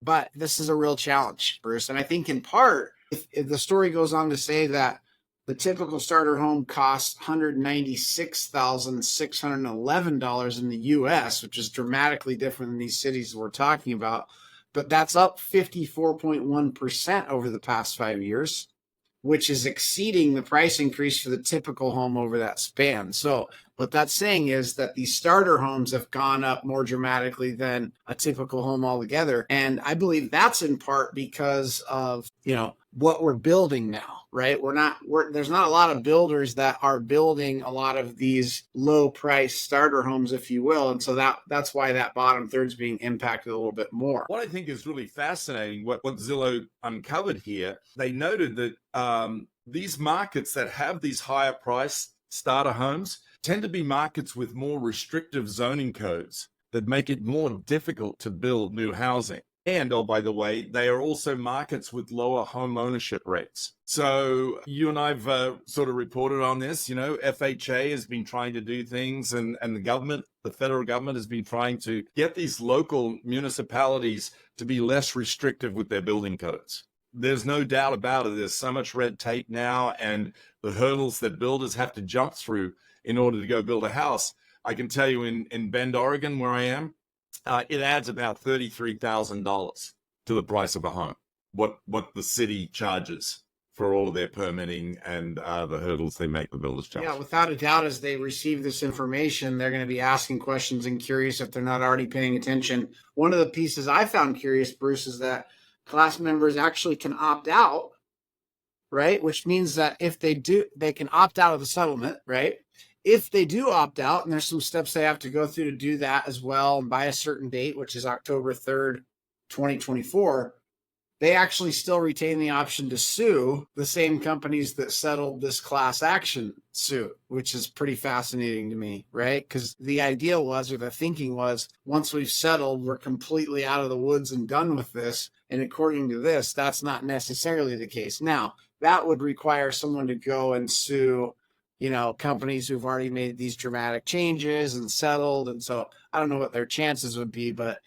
But this is a real challenge, Bruce. And I think in part, if the story goes on to say that the typical starter home costs $196,611 in the US, which is dramatically different than these cities we're talking about. But that's up 54.1% over the past 5 years, which is exceeding the price increase for the typical home over that span. So what that's saying is that these starter homes have gone up more dramatically than a typical home altogether. And I believe that's in part because of, what we're building now, right? There's not a lot of builders that are building a lot of these low price starter homes, if you will. And so that's why that bottom third is being impacted a little bit more. What I think is really fascinating, what Zillow uncovered here, they noted that these markets that have these higher price starter homes tend to be markets with more restrictive zoning codes that make it more difficult to build new housing. And, oh, by the way, they are also markets with lower home ownership rates. So you and I've sort of reported on this. FHA has been trying to do things, and the federal government has been trying to get these local municipalities to be less restrictive with their building codes. There's no doubt about it. There's so much red tape now, and the hurdles that builders have to jump through in order to go build a house. I can tell you in Bend, Oregon, where I am, it adds about $33,000 to the price of a home, what the city charges for all of their permitting and the hurdles they make the builders jump. Yeah, without a doubt, as they receive this information, they're going to be asking questions and curious if they're not already paying attention. One of the pieces I found curious, Bruce, is that class members actually can opt out, right? Which means that if they do, they can opt out of the settlement, right? If they do opt out, and there's some steps they have to go through to do that as well, and by a certain date, which is October 3rd, 2024, they actually still retain the option to sue the same companies that settled this class action suit, which is pretty fascinating to me, right? Because the idea was, or the thinking was, once we've settled, we're completely out of the woods and done with this. And according to this, that's not necessarily the case. Now, that would require someone to go and sue companies who've already made these dramatic changes and settled. And so I don't know what their chances would be, but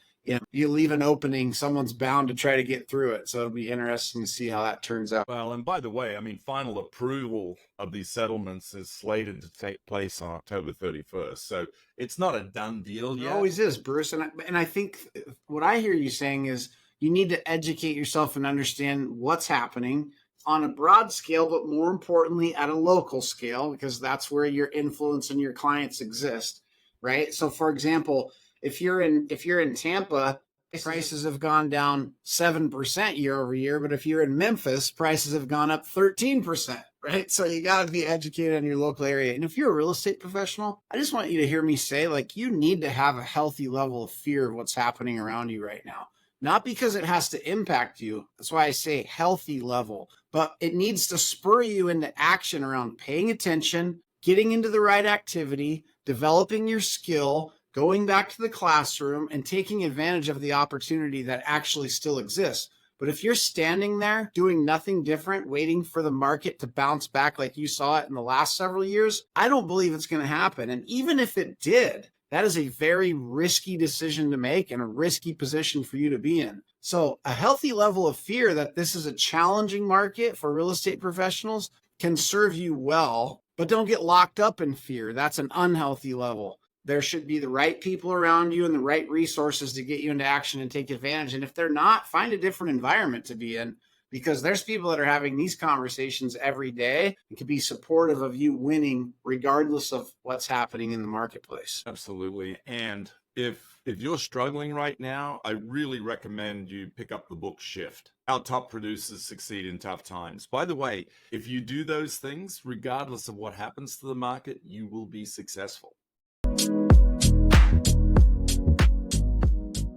you leave an opening, someone's bound to try to get through it. So it'll be interesting to see how that turns out. Well, and by the way, final approval of these settlements is slated to take place on October 31st. So it's not a done deal yet. It always is, Bruce. And I think what I hear you saying is you need to educate yourself and understand what's happening on a broad scale, but more importantly at a local scale, because that's where your influence and your clients exist, right? So for example, if you're in Tampa, prices have gone down 7% year over year, but if you're in Memphis, prices have gone up 13%, right? So you got to be educated on your local area. And if you're a real estate professional, I just want you to hear me say, you need to have a healthy level of fear of what's happening around you right now. Not because it has to impact you. That's why I say healthy level, but it needs to spur you into action around paying attention, getting into the right activity, developing your skill, going back to the classroom, and taking advantage of the opportunity that actually still exists. But if you're standing there doing nothing different, waiting for the market to bounce back like you saw it in the last several years, I don't believe it's going to happen. And even if it did, that is a very risky decision to make and a risky position for you to be in. So a healthy level of fear that this is a challenging market for real estate professionals can serve you well, but don't get locked up in fear. That's an unhealthy level. There should be the right people around you and the right resources to get you into action and take advantage. And if they're not, find a different environment to be in, because there's people that are having these conversations every day and can be supportive of you winning regardless of what's happening in the marketplace. Absolutely. And if you're struggling right now, I really recommend you pick up the book Shift. How Top Producers Succeed in Tough Times. By the way, if you do those things, regardless of what happens to the market, you will be successful.